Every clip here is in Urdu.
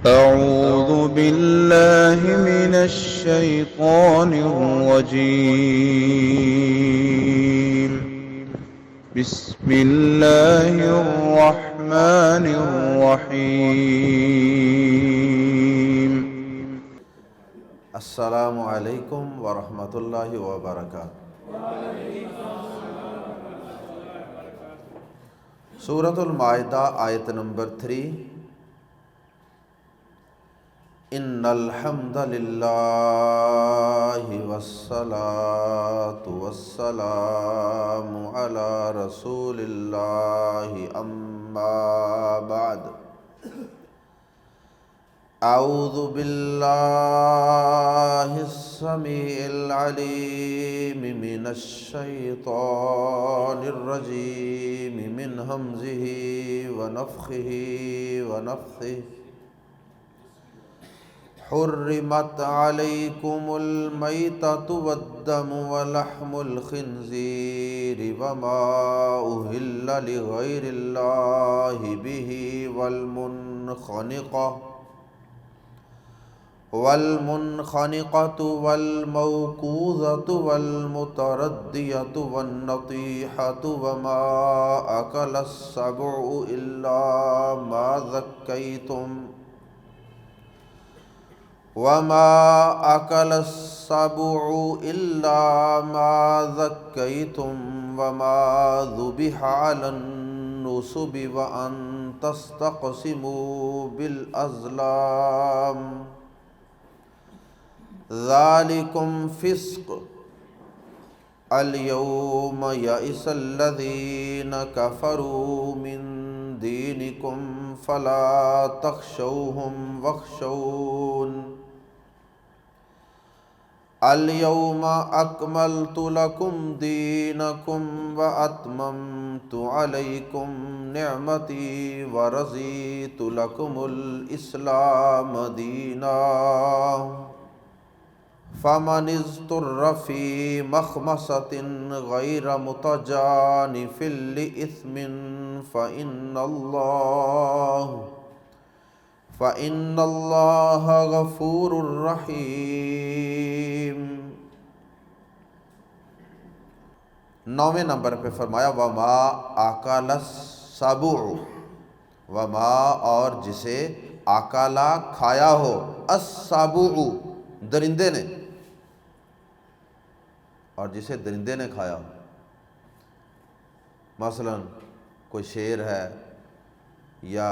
أعوذ بالله من الشيطان الرجيم. بسم الله الرحمن الرحيم. السلام علیکم ورحمۃ اللہ وبرکاتہ۔ سورۃ المائدہ آیت نمبر 3۔ ان الحمد للہ والصلاۃ والسلام علی رسول اللہ اما بعد۔ اعوذ باللہ السمیع العلیم من الشیطان الرجیم من ہمزہ ونفخہ ونفثہ۔ حرمت علیکم المیتۃ والدم ولحم الخنزیر وما أہل لغیر اللہ بہ والمنخنقۃ والموقوذۃ والمتردیۃ والنطیحۃ وما أکل السبع إلا ما ذکیتم وما ذبح علی النصب وأن تستقسموا بالأزلام ذالکم فسق۔ اليوم یئس الذین کفروا من دینکم فلا تخشوہم واخشون۔ اليوم اکملت لکم دینکم واتممت علیکم نعمتی ورضیت لکم الاسلام دینا۔ فمن اضطر فی مخمصۃ غیر متجانف لإثم فإن اللہ غفور رحیم۔ 9ویں نمبر پہ فرمایا وما آکل السبع، وما اور جسے آکلا کھایا ہو، السبع درندے نے، اور جسے درندے نے کھایا ہو، مثلا کوئی شیر ہے یا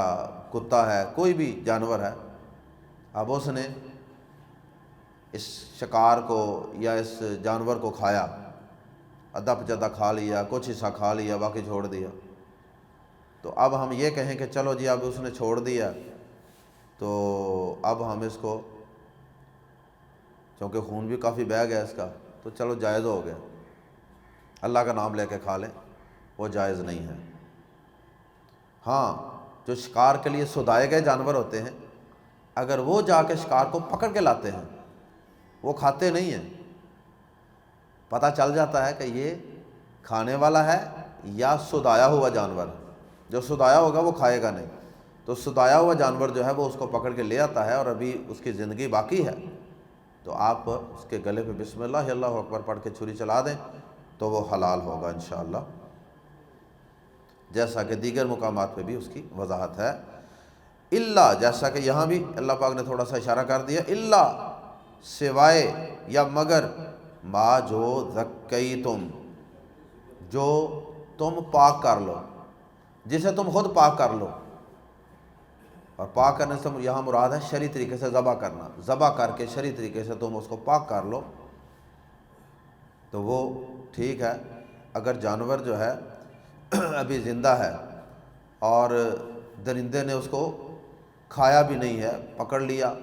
کتا ہے، کوئی بھی جانور ہے، اب اس نے اس شکار کو یا اس جانور کو کھایا، ادھا پچدھا کھا لیا، کچھ حصہ کھا لیا، باقی چھوڑ دیا، تو اب ہم یہ کہیں کہ چلو جی اب اس نے چھوڑ دیا تو اب ہم اس کو، چونکہ خون بھی کافی بہہ گیا اس کا، تو چلو جائز ہو گیا، اللہ کا نام لے کے کھا لیں، وہ جائز نہیں ہے۔ ہاں جو شکار کے لیے سدائے گئے جانور ہوتے ہیں، اگر وہ جا کے شکار کو پکڑ کے لاتے ہیں، وہ کھاتے نہیں ہیں، پتہ چل جاتا ہے کہ یہ کھانے والا ہے یا سدایا ہوا جانور ہے، جو سدایا ہوگا وہ کھائے گا نہیں، تو سدایا ہوا جانور جو ہے وہ اس کو پکڑ کے لے آتا ہے اور ابھی اس کی زندگی باقی ہے، تو آپ اس کے گلے پہ بسم اللہ اللہ اکبر پڑھ کے چھری چلا دیں تو وہ حلال ہوگا انشاءاللہ، جیسا کہ دیگر مقامات پہ بھی اس کی وضاحت ہے۔ اللہ، جیسا کہ یہاں بھی اللہ پاک نے تھوڑا سا اشارہ کر دیا، اللہ سوائے یا مگر ما جو ذکیتم، جو تم پاک کر لو، جسے تم خود پاک کر لو، اور پاک کرنے سے یہاں مراد ہے شرعی طریقے سے ذبح کرنا، ذبح کر کے شرعی طریقے سے تم اس کو پاک کر لو تو وہ ٹھیک ہے۔ اگر جانور جو ہے ابھی زندہ ہے اور درندے نے اس کو کھایا بھی نہیں ہے، پکڑ لیا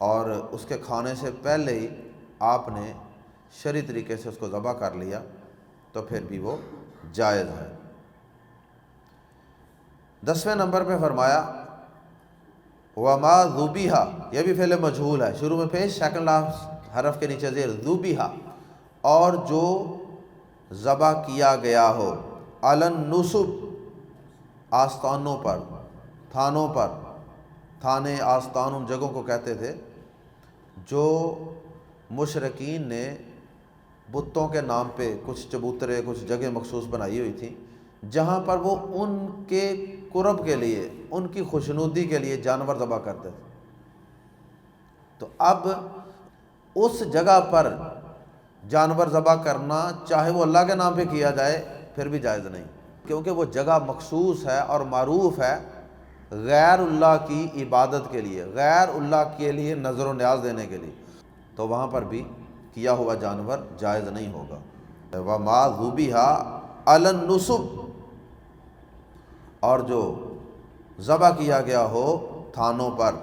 اور اس کے کھانے سے پہلے ہی آپ نے شرعی طریقے سے اس کو ذبح کر لیا تو پھر بھی وہ جائز ہے۔ 10ویں نمبر پہ فرمایا وما ذبیحہ، یہ بھی فعل مجہول ہے، شروع میں پیش، سیکنڈ حرف کے نیچے زیر، ذبیحہ، اور جو ذبح کیا گیا ہو، علی النصب، آستانوں پر، تھانوں پر، تھانے آستان ان جگہوں کو کہتے تھے جو مشرکین نے بتوں کے نام پہ کچھ چبوترے کچھ جگہ مخصوص بنائی ہوئی تھیں جہاں پر وہ ان کے قرب کے لیے ان کی خوشنودی کے لیے جانور ذبح کرتے تھے۔ تو اب اس جگہ پر جانور ذبح کرنا چاہے وہ اللہ کے نام پہ کیا جائے پھر بھی جائز نہیں، کیونکہ وہ جگہ مخصوص ہے اور معروف ہے غیر اللہ کی عبادت کے لیے، غیر اللہ کے لیے نظر و نیاز دینے کے لیے، تو وہاں پر بھی کیا ہوا جانور جائز نہیں ہوگا۔ وَمَا ذُبِحَ عَلَى النُّصُبِ، اور جو ذبح کیا گیا ہو تھانوں پر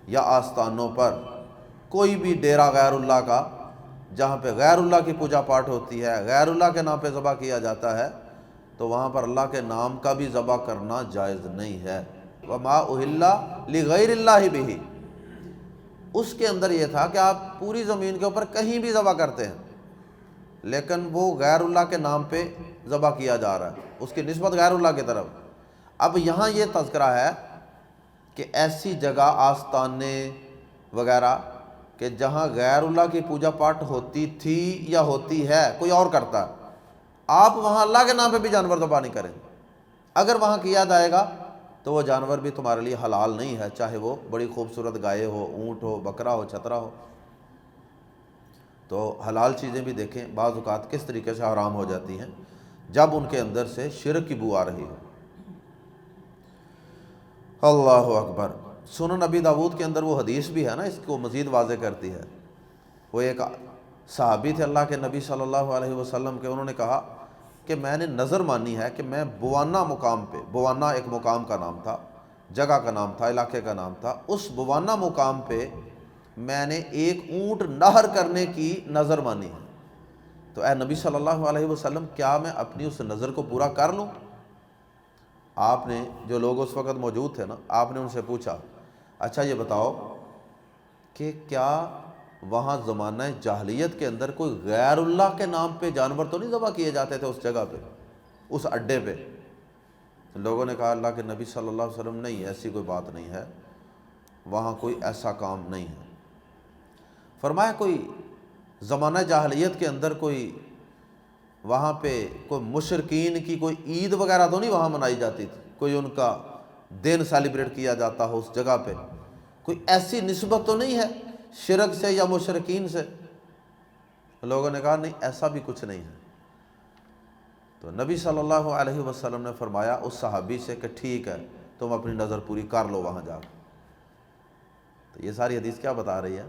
یا آستانوں پر، کوئی بھی ڈیرا غیر اللہ کا جہاں پہ غیر اللہ کی پوجا پاٹ ہوتی ہے، غیر اللہ کے نام پہ ذبح کیا جاتا ہے، تو وہاں پر اللہ کے نام کا بھی ذبح کرنا جائز نہیں ہے۔ وَمَا أُهِلَّ لِغَيْرِ اللَّهِ بِهِ، اس کے اندر یہ تھا کہ آپ پوری زمین کے اوپر کہیں بھی ذبح کرتے ہیں لیکن وہ غیر اللہ کے نام پہ ذبح کیا جا رہا ہے، اس کی نسبت غیر اللہ کی طرف۔ اب یہاں یہ تذکرہ ہے کہ ایسی جگہ آستانے وغیرہ کہ جہاں غیر اللہ کی پوجا پاٹ ہوتی تھی یا ہوتی ہے، کوئی اور کرتا ہے، آپ وہاں اللہ کے نام پہ بھی جانور ذبح نہیں کریں۔ اگر وہاں کیا جائے گا تو وہ جانور بھی تمہارے لیے حلال نہیں ہے، چاہے وہ بڑی خوبصورت گائے ہو، اونٹ ہو، بکرا ہو، چھترا ہو۔ تو حلال چیزیں بھی دیکھیں بعض اوقات کس طریقے سے حرام ہو جاتی ہیں جب ان کے اندر سے شرک کی بو آ رہی ہو۔ اللہ اکبر۔ سنن نبی داؤد کے اندر وہ حدیث بھی ہے نا، اس کو مزید واضح کرتی ہے۔ وہ ایک صحابی تھے اللہ کے نبی صلی اللہ علیہ وسلم کے، انہوں نے کہا کہ میں نے نظر مانی ہے کہ میں بوانا مقام پہ، بوانا ایک مقام کا نام تھا، جگہ کا نام تھا، علاقے کا نام تھا، اس بوانا مقام پہ میں نے ایک اونٹ نہر کرنے کی نظر مانی ہے، تو اے نبی صلی اللہ علیہ وسلم کیا میں اپنی اس نظر کو پورا کر لوں؟ آپ نے، جو لوگ اس وقت موجود تھے نا، آپ نے ان سے پوچھا اچھا یہ بتاؤ کہ کیا وہاں زمانہ جاہلیت کے اندر کوئی غیر اللہ کے نام پہ جانور تو نہیں ذبح کیے جاتے تھے اس جگہ پہ، اس اڈے پہ؟ لوگوں نے کہا اللہ کے نبی صلی اللہ علیہ وسلم نہیں، ایسی کوئی بات نہیں ہے، وہاں کوئی ایسا کام نہیں ہے۔ فرمایا کوئی زمانہ جاہلیت کے اندر کوئی وہاں پہ کوئی مشرکین کی کوئی عید وغیرہ تو نہیں وہاں منائی جاتی تھی، کوئی ان کا دن سیلیبریٹ کیا جاتا ہو اس جگہ پہ، کوئی ایسی نسبت تو نہیں ہے شرک سے یا مشرکین سے؟ لوگوں نے کہا نہیں، ایسا بھی کچھ نہیں ہے۔ تو نبی صلی اللہ علیہ وسلم نے فرمایا اس صحابی سے کہ ٹھیک ہے تم اپنی نظر پوری کر لو وہاں جا کے۔ تو یہ ساری حدیث کیا بتا رہی ہے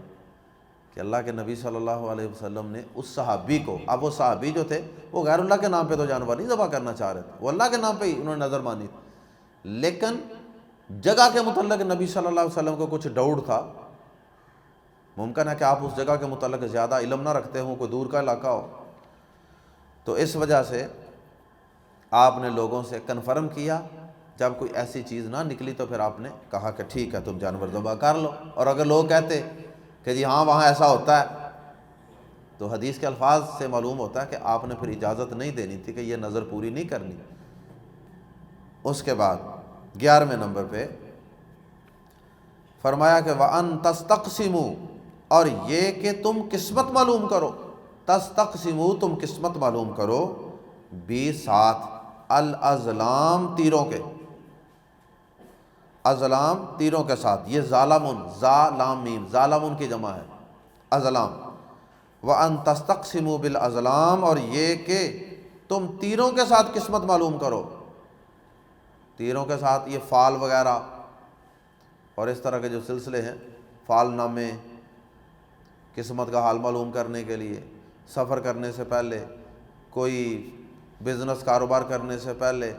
کہ اللہ کے نبی صلی اللہ علیہ وسلم نے اس صحابی کو، اب وہ صحابی جو تھے وہ غیر اللہ کے نام پہ تو جانور نہیں ذبح کرنا چاہ رہے تھے، وہ اللہ کے نام پہ ہی انہوں نے نظر مانی تھی، لیکن جگہ کے متعلق نبی صلی اللہ علیہ وسلم کو کچھ ڈاؤٹ تھا۔ ممکن ہے کہ آپ اس جگہ کے متعلق زیادہ علم نہ رکھتے ہوں، کوئی دور کا علاقہ ہو، تو اس وجہ سے آپ نے لوگوں سے کنفرم کیا، جب کوئی ایسی چیز نہ نکلی تو پھر آپ نے کہا کہ ٹھیک ہے تم جانور ذبح کر لو۔ اور اگر لوگ کہتے کہ جی ہاں وہاں ایسا ہوتا ہے، تو حدیث کے الفاظ سے معلوم ہوتا ہے کہ آپ نے پھر اجازت نہیں دینی تھی کہ یہ نظر پوری نہیں کرنی۔ اس کے بعد 11ویں نمبر پہ فرمایا کہ وَأَن تَسْتَقْسِمُوا، اور یہ کہ تم قسمت معلوم کرو، تستقسموا تم قسمت معلوم کرو، بھی ساتھ الازلام تیروں کے، ازلام تیروں کے ساتھ، یہ ظالمن، ظالم میم، ظالمن کی جمع ہے ازلام۔ وَأَن تَسْتَقْسِمُوا بِالْأَزْلَامِ، اور یہ کہ تم تیروں کے ساتھ قسمت معلوم کرو، تیروں کے ساتھ یہ فال وغیرہ اور اس طرح کے جو سلسلے ہیں، فال نامے، قسمت کا حال معلوم کرنے کے لیے، سفر کرنے سے پہلے، کوئی بزنس کاروبار کرنے سے پہلے،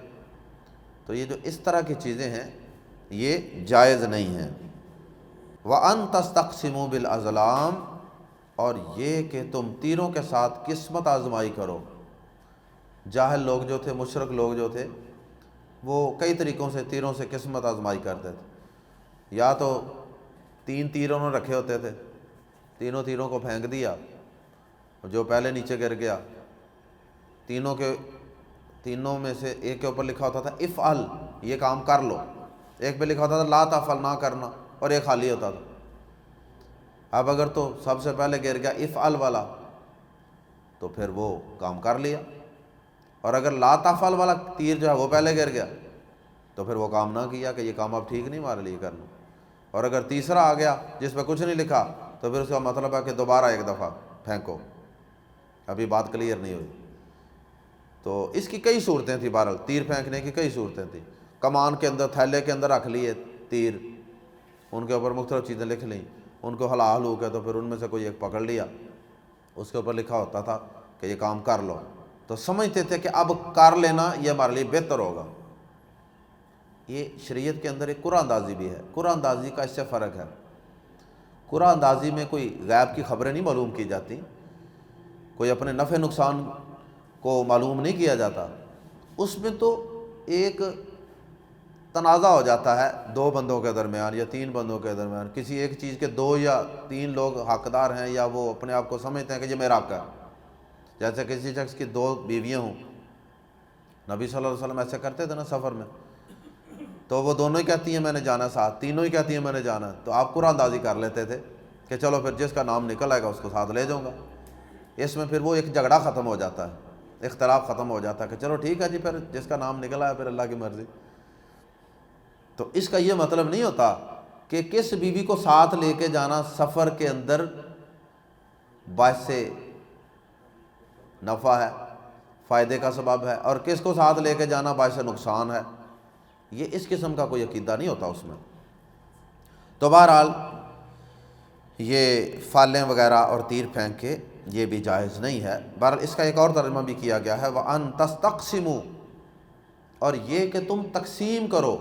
تو یہ جو اس طرح کی چیزیں ہیں یہ جائز نہیں ہیں۔ وَأَن تَسْتَقْسِمُوا بِالْأَزْلَامِ، اور یہ کہ تم تیروں کے ساتھ قسمت آزمائی کرو۔ جاہل لوگ جو تھے، مشرک لوگ جو تھے، وہ کئی طریقوں سے تیروں سے قسمت آزمائی کرتے تھے۔ یا تو 3 تیر انہوں نے رکھے ہوتے تھے، تینوں تیروں کو پھینک دیا، جو پہلے نیچے گر گیا، تینوں میں سے ایک کے اوپر لکھا ہوتا تھا افعل، یہ کام کر لو، ایک پہ لکھا ہوتا تھا لا تفعل، نہ کرنا، اور ایک خالی ہوتا تھا۔ اب اگر تو سب سے پہلے گر گیا افعل والا تو پھر وہ کام کر لیا، اور اگر لا تفعل والا تیر جو ہے وہ پہلے گر گیا تو پھر وہ کام نہ کیا کہ یہ کام اب ٹھیک نہیں ہمارے لیے کرنا۔ اور اگر تیسرا آ گیا جس پہ کچھ نہیں لکھا تو پھر اس کا مطلب ہے کہ دوبارہ ایک دفعہ پھینکو، ابھی بات کلیئر نہیں ہوئی۔ تو اس کی کئی صورتیں تھیں، بہرحال تیر پھینکنے کی کئی صورتیں تھیں۔ کمان کے اندر تھیلے کے اندر رکھ لیے تیر، ان کے اوپر مختلف چیزیں لکھ لیں، ان کو ہلا ہلو کے تو پھر ان میں سے کوئی ایک پکڑ لیا، اس کے اوپر لکھا ہوتا تھا کہ یہ کام کر لو، تو سمجھتے تھے کہ اب کر لینا یہ ہمارے لیے بہتر ہوگا۔ یہ شریعت کے اندر ایک قرآن اندازی بھی ہے۔ قرآن اندازی کا اس سے فرق ہے، قرآن اندازی میں کوئی غیب کی خبریں نہیں معلوم کی جاتی، کوئی اپنے نفع نقصان کو معلوم نہیں کیا جاتا، اس میں تو ایک تنازع ہو جاتا ہے دو بندوں کے درمیان یا تین بندوں کے درمیان، کسی ایک چیز کے دو یا تین لوگ حقدار ہیں یا وہ اپنے آپ کو سمجھتے ہیں کہ یہ میرا حق ہے۔ جیسے کسی شخص کی دو بیویاں ہوں، نبی صلی اللہ علیہ وسلم ایسے کرتے تھے نا سفر میں، تو وہ دونوں ہی کہتی ہیں میں نے جانا ساتھ، تینوں ہی کہتی ہیں میں نے جانا، تو آپ قرآن اندازی کر لیتے تھے کہ چلو پھر جس کا نام نکل آئے گا اس کو ساتھ لے جاؤں گا۔ اس میں پھر وہ ایک جھگڑا ختم ہو جاتا ہے، اختلاف ختم ہو جاتا ہے کہ چلو ٹھیک ہے جی، پھر جس کا نام نکل آیا پھر اللہ کی مرضی۔ تو اس کا یہ مطلب نہیں ہوتا کہ کس بیوی کو ساتھ لے کے جانا سفر کے اندر باعث نفع ہے، فائدے کا سبب ہے، اور کس کو ساتھ لے کے جانا باعث نقصان ہے، یہ اس قسم کا کوئی عقیدہ نہیں ہوتا اس میں۔ تو بہرحال یہ فالیں وغیرہ اور تیر پھینک کے یہ بھی جائز نہیں ہے۔ بہرحال اس کا ایک اور ترجمہ بھی کیا گیا ہے وَأَن تَسْتَقْسِمُوا، اور یہ کہ تم تقسیم کرو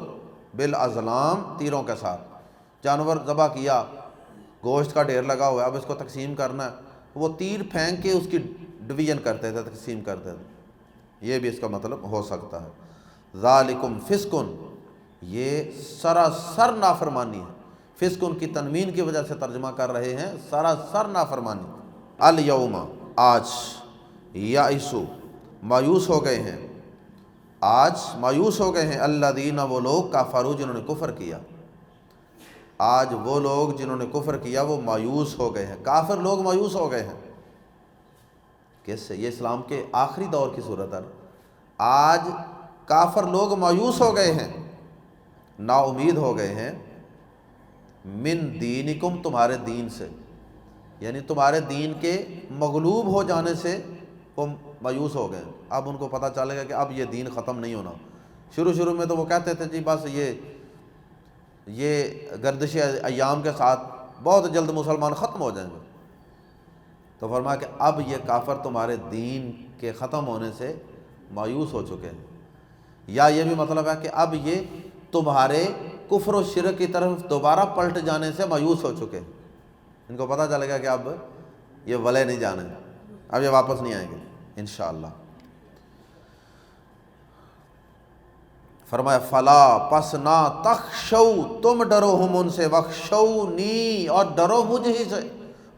بالازلام، تیروں کے ساتھ۔ جانور ذبح کیا، گوشت کا ڈھیر لگا ہوا ہے، اب اس کو تقسیم کرنا ہے، وہ تیر پھینک کے اس کی ڈویژن کرتے تھے، تقسیم کرتے تھے، یہ بھی اس کا مطلب ہو سکتا ہے۔ ذالکم فسقن، یہ سراسر نافرمانی ہے۔ فسقن کی تنوین کی وجہ سے ترجمہ کر رہے ہیں سراسر نافرمانی۔ الیوم، آج، یائسو، مایوس ہو گئے ہیں، آج مایوس ہو گئے ہیں، الذین، وہ لوگ، کفروا، جنہوں نے کفر کیا۔ آج وہ لوگ جنہوں نے کفر کیا وہ مایوس ہو گئے ہیں، کافر لوگ مایوس ہو گئے ہیں۔ کس سے؟ یہ اسلام کے آخری دور کی صورت ہے۔ آج کافر لوگ مایوس ہو گئے ہیں، نا امید ہو گئے ہیں، من دینکم، تمہارے دین سے، یعنی تمہارے دین کے مغلوب ہو جانے سے وہ مایوس ہو گئے۔ اب ان کو پتہ چلے گا کہ اب یہ دین ختم نہیں ہونا۔ شروع میں تو وہ کہتے تھے جی بس یہ گردش ایام کے ساتھ بہت جلد مسلمان ختم ہو جائیں گے، تو فرمایا کہ اب یہ کافر تمہارے دین کے ختم ہونے سے مایوس ہو چکے ہیں، یا یہ بھی مطلب ہے کہ اب یہ تمہارے کفر و شرک کی طرف دوبارہ پلٹ جانے سے مایوس ہو چکے ہیں۔ ان کو پتہ چلے گا کہ اب یہ ولے نہیں جانے، اب یہ واپس نہیں آئیں گے انشاءاللہ۔ فرمایا فلا، پس نہ، تخشوا، تم ڈرو، ہم ان سے، وخشونی، اور ڈرو مجھ ہی سے۔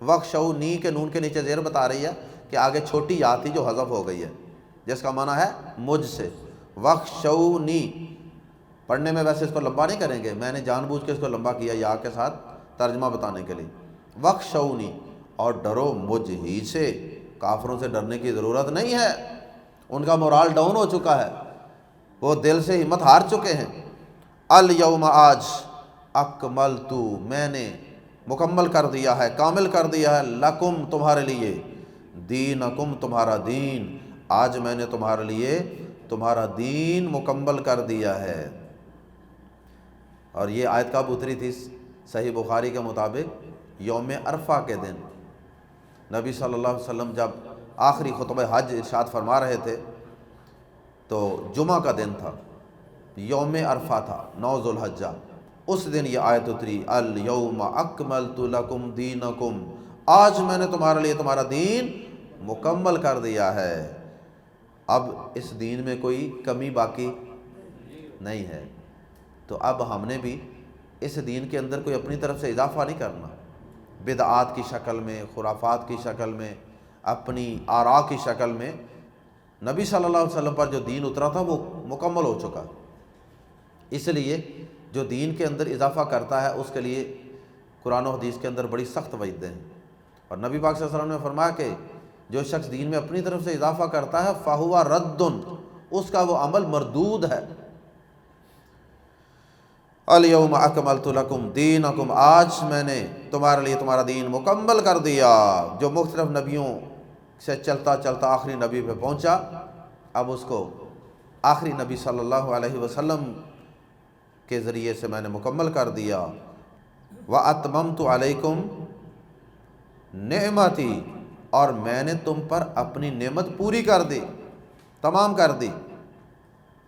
وخشونی کے نون کے نیچے زیر بتا رہی ہے کہ آگے چھوٹی یا تھی جو حذف ہو گئی ہے، جس کا معنی ہے مجھ سے۔ وخشونی، پڑھنے میں ویسے اس کو لمبا نہیں کریں گے، میں نے جان بوجھ کے اس کو لمبا کیا یا کے ساتھ ترجمہ بتانے کے لیے۔ وخشونی، اور ڈرو مجھ ہی سے۔ کافروں سے ڈرنے کی ضرورت نہیں ہے، ان کا مورال ڈاؤن ہو چکا ہے، وہ دل سے ہمت ہار چکے ہیں۔ الیوم، آج، اکملت، میں نے مکمل کر دیا ہے، کامل کر دیا ہے، لکم، تمہارے لیے، دینکم، تمہارا دین، آج میں نے تمہارے لیے تمہارا دین مکمل کر دیا ہے۔ اور یہ آیت کب اتری تھی؟ صحیح بخاری کے مطابق یوم عرفہ کے دن نبی صلی اللہ علیہ وسلم جب آخری خطبہ حج ارشاد فرما رہے تھے تو جمعہ کا دن تھا، یوم عرفہ تھا، 9 ذو الحجہ، اس دن یہ آیت اتری، الیوم اکملت لکم دینکم، آج میں نے تمہارے لیے تمہارا دین مکمل کر دیا ہے۔ اب اس دین میں کوئی کمی باقی نہیں ہے، تو اب ہم نے بھی اس دین کے اندر کوئی اپنی طرف سے اضافہ نہیں کرنا، بدعات کی شکل میں، خرافات کی شکل میں، اپنی آراء کی شکل میں۔ نبی صلی اللہ علیہ وسلم پر جو دین اترا تھا وہ مکمل ہو چکا، اس لیے جو دین کے اندر اضافہ کرتا ہے اس کے لیے قرآن و حدیث کے اندر بڑی سخت وعیدیں ہیں، اور نبی پاک صلی اللہ علیہ وسلم نے فرمایا کہ جو شخص دین میں اپنی طرف سے اضافہ کرتا ہے فَهُوَ رَدٌّ، اس کا وہ عمل مردود ہے۔ الْيَوْمَ أَكْمَلْتُ لَكُمْ دِينَكُمْ، آج میں نے تمہارے لیے تمہارا دین مکمل کر دیا۔ جو مختلف نبیوں سے چلتا چلتا آخری نبی پہ پہنچا، اب اس کو آخری نبی صلی اللہ علیہ وسلم کے ذریعے سے میں نے مکمل کر دیا۔ وَأَتْمَمْتُ عَلَيْكُمْ نِعْمَتِي، اور میں نے تم پر اپنی نعمت پوری کر دی، تمام کر دی۔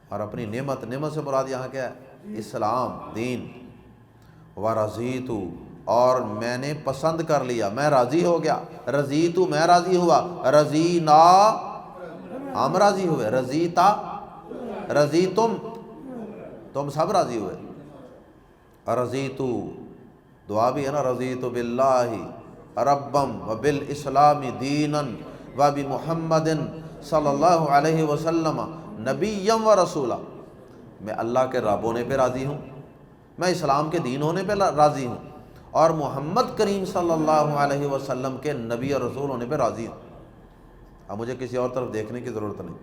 اور اپنی نعمت سے مراد یہاں کیا ہے؟ اسلام، دین۔ وَرَضِيتُ، اور میں نے پسند کر لیا، میں راضی ہو گیا۔ رضیت، میں راضی ہوا۔ رضینا، ہم راضی ہوئے۔ رضیتا، رضیتم، تم سب راضی ہوئے۔ رضیت، دعا بھی ہے نا، رضیت باللہ ربم وبالاسلام دینا وبمحمد صلی اللہ علیہ وسلم نبیا و رسولا، میں اللہ کے رب ہونے پہ راضی ہوں، میں اسلام کے دین ہونے پہ راضی ہوں، اور محمد کریم صلی اللہ علیہ وسلم کے نبی اور رسول ہونے پہ راضی ہوں۔ اب مجھے کسی اور طرف دیکھنے کی ضرورت نہیں۔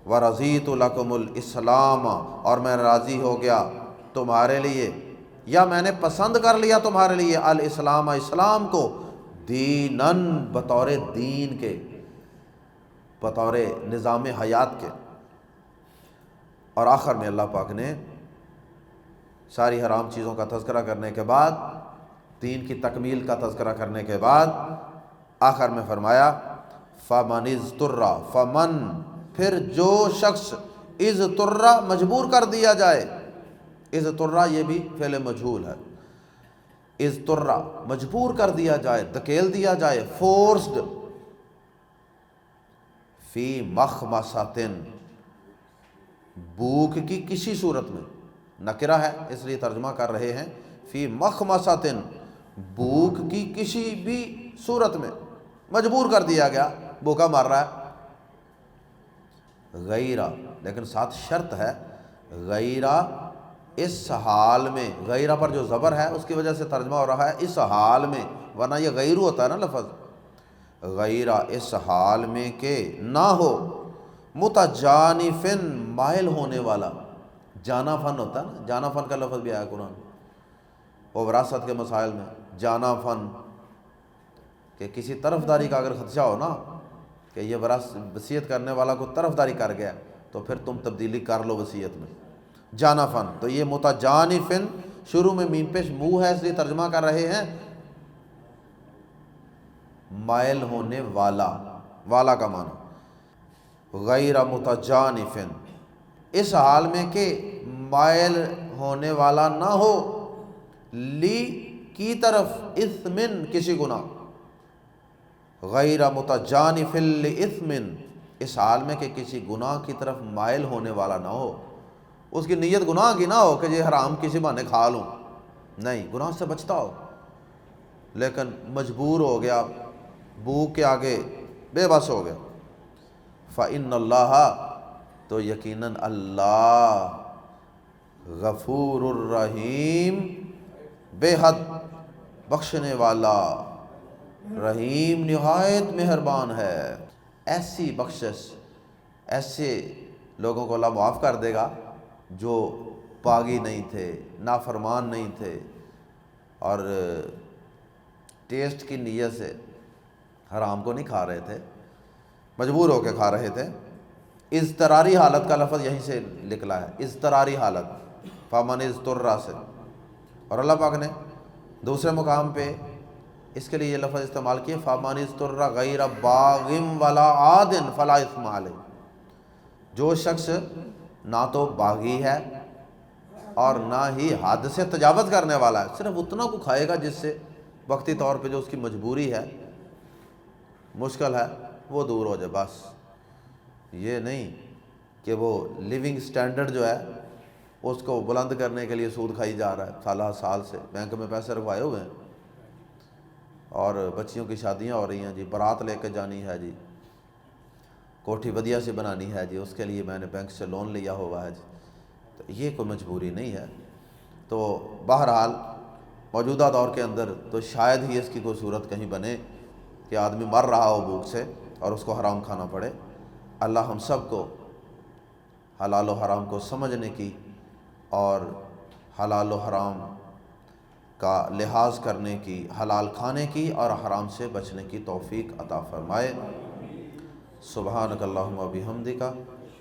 وَرَضِيتُ لَكُمُ الْإِسْلَامَ، اور میں راضی ہو گیا تمہارے لیے، یا میں نے پسند کر لیا تمہارے لیے الاسلام، اسلام کو، دیناً، بطور دین کے، بطور نظام حیات کے۔ اور آخر میں اللہ پاک نے ساری حرام چیزوں کا تذکرہ کرنے کے بعد، دین کی تکمیل کا تذکرہ کرنے کے بعد آخر میں فرمایا فَمَنِ اضْطُرَّ، فَمَن، پھر جو شخص، اضطر، مجبور کر دیا جائے۔ اضطر یہ بھی فعل مجہول ہے، اضطر مجبور کر دیا جائے، دھکیل دیا جائے، فورسڈ، فی مخمصۃ، بھوک کی کسی صورت میں، نکرہ ہے اس لیے ترجمہ کر رہے ہیں فی مخمصۃ، بھوک کی کسی بھی صورت میں مجبور کر دیا گیا، بھوکا مار رہا ہے۔ غیرہ، لیکن ساتھ شرط ہے، غیرہ اس حال میں، غیرہ پر جو زبر ہے اس کی وجہ سے ترجمہ ہو رہا ہے اس حال میں، ورنہ یہ غیر ہوتا ہے نا لفظ۔ غیرہ اس حال میں کہ نہ ہو، متجانفن، مائل ہونے والا، جانا فن ہوتا ہے نا، جانا فن کا لفظ بھی آیا قرآن، وہ وراثت کے مسائل میں، جانا فن، کہ کسی طرفداری کا اگر خدشہ ہو نا کہ یہ وصیت کرنے والا کو طرفداری کر گیا تو پھر تم تبدیلی کر لو وصیت میں، جانا فن۔ تو یہ متجانفن، شروع میں میم پیش منہ ہے اس لیے ترجمہ کر رہے ہیں مائل ہونے والا، والا کا معنی غیر متجانفن، اس حال میں کہ مائل ہونے والا نہ ہو، لی کی طرف، اثمن کسی گناہ، غیر متجانف لاثمن، اس حال میں کہ کسی گناہ کی طرف مائل ہونے والا نہ ہو، اس کی نیت گناہ کی نہ ہو کہ یہ حرام کسی بہانے کھا لوں، نہیں، گناہ سے بچتا ہو، لیکن مجبور ہو گیا، بھوک کے آگے بے بس ہو گیا۔ فَإِنَّ اللَّهَ، تو یقیناً اللہ، غفور الرحیم، بے حد بخشنے والا، رحیم نہایت مہربان ہے۔ ایسی بخشش، ایسے لوگوں کو اللہ معاف کر دے گا جو باغی نہیں تھے، نافرمان نہیں تھے، اور ٹیسٹ کی نیت سے حرام کو نہیں کھا رہے تھے، مجبور ہو کے کھا رہے تھے۔ اضطراری حالت کا لفظ یہیں سے نکلا ہے، اضطراری حالت، فَمَنِ اضْطُرَّ سے۔ اور اللہ پاک نے دوسرے مقام پہ اس کے لیے یہ لفظ استعمال کیے فَمَنِ اضْطُرَّ غَيْرَ بَاغٍ وَلَا عَادٍ فَلَا إِثْمَ عَلَيْهِ، جو شخص نہ تو باغی ہے اور نہ ہی حد سے تجاوز کرنے والا ہے، صرف اتنا کو کھائے گا جس سے وقتی طور پہ جو اس کی مجبوری ہے، مشکل ہے، وہ دور ہو جائے، بس۔ یہ نہیں کہ وہ لیونگ سٹینڈرڈ جو ہے اس کو بلند کرنے کے لیے سود کھائی جا رہا ہے، سالہ سال سے بینک میں پیسے رکھوائے ہوئے ہیں، اور بچیوں کی شادیاں ہو رہی ہیں جی، بارات لے کے جانی ہے جی، کوٹھی ودیا سے بنانی ہے جی، اس کے لیے میں نے بینک سے لون لیا ہوا ہے جی، تو یہ کوئی مجبوری نہیں ہے، تو بہرحال موجودہ دور کے اندر تو شاید ہی اس کی کوئی صورت کہیں بنے کہ آدمی مر رہا ہو بھوک سے اور اس کو حرام کھانا پڑے۔ اللہ ہم سب کو حلال و حرام کو سمجھنے کی اور حلال و حرام کا لحاظ کرنے کی، حلال کھانے کی اور حرام سے بچنے کی توفیق عطا فرمائے۔ سبحانک اللہم و بحمدک،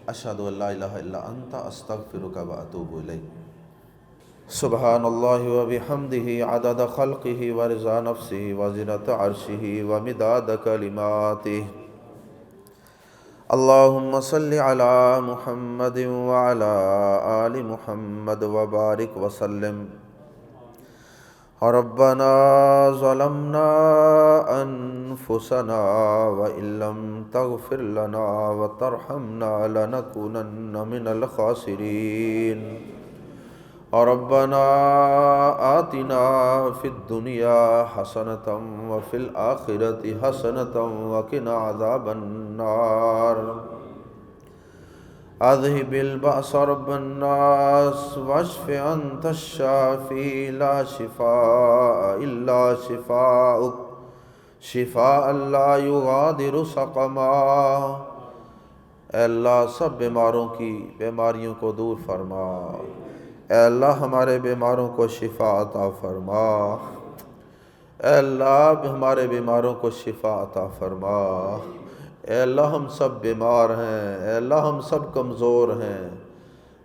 اشہد ان لا الہ الا انت، استغفرک و اتوب الیک۔ سبحان اللہ و بحمدہ عدد خلقہ و رضا نفسہ و زنۃ عرشہ و مداد کلماتہ۔ اللہم صل علی محمد وعلی آل محمد وبارک وسلم۔ ربنا ظلمنا انفسنا وان لم تغفر لنا وترحمنا لنکونن من الخاسرین۔ ربنا آتنا فی الدنیا حسنۃ وفی الآخرۃ حسنۃ وقنا عذاب النار۔ اذهب البأس رب الناس واشف انت الشافی لا شفاء الا شفاؤک شفاء لا یغادر سقما۔ اے اللہ سب بیماریوں کو دور فرما۔ اے اللہ ہمارے بیماروں کو شفا عطا فرما۔ اے اللہ ہمارے بیماروں کو شفا عطا فرما۔ اے اللہ ہم سب بیمار ہیں، اے اللہ ہم سب کمزور ہیں،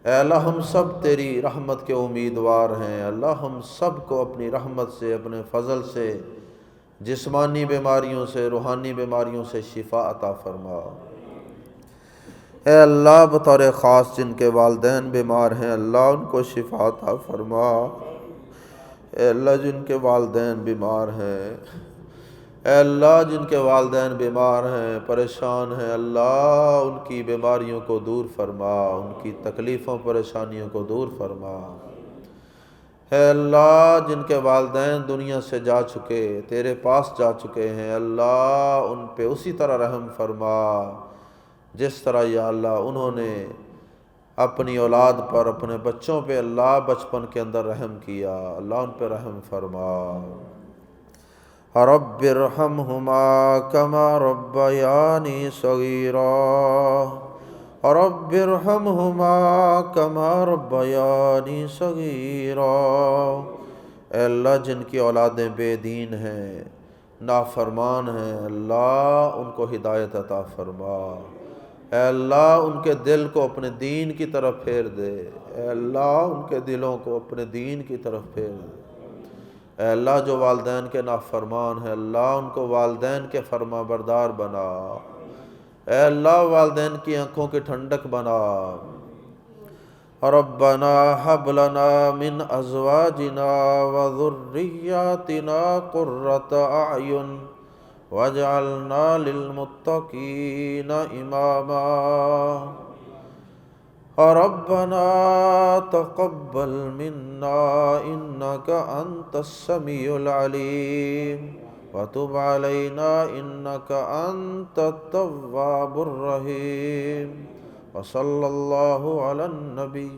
اے اللہ ہم سب تیری رحمت کے امیدوار ہیں۔ اللہ ہم سب کو اپنی رحمت سے، اپنے فضل سے، جسمانی بیماریوں سے، روحانی بیماریوں سے شفا عطا فرما۔ اے اللہ بطور خاص جن کے والدین بیمار ہیں اللہ ان کو شفا عطا فرما۔ اے اللہ جن کے والدین بیمار ہیں، اے اللہ جن کے والدین بیمار ہیں، پریشان ہیں، اللہ ان کی بیماریوں کو دور فرما، ان کی تکلیفوں پریشانیوں کو دور فرما۔ اے اللہ جن کے والدین دنیا سے جا چکے، تیرے پاس جا چکے ہیں، اللہ ان پہ اسی طرح رحم فرما جس طرح یا اللہ انہوں نے اپنی اولاد پر، اپنے بچوں پہ اللہ بچپن کے اندر رحم کیا، اللہ ان پہ رحم فرما۔ رب ارحمہما کما ربیانی صغیرا، رب ارحمہما کما ربیانی صغیرا۔ اے اللہ جن کی اولادیں بے دین ہیں، نافرمان ہیں، اللہ ان کو ہدایت عطا فرما۔ اے اللہ ان کے دل کو اپنے دین کی طرف پھیر دے، اے اللہ ان کے دلوں کو اپنے دین کی طرف پھیر دے۔ اے اللہ جو والدین کے نافرمان ہیں اللہ ان کو والدین کے فرما بردار بنا۔ اے اللہ والدین کی آنکھوں کی ٹھنڈک بنا۔ ربنا هب لنا من ازواجنا وذرياتنا قرة اعین واجعلنا للمتقین اماما۔ ربنا تقبل منا انك انت السمیع العلیم وتب علینا انك انت التواب الرحیم۔ وصلی اللہ علی النبی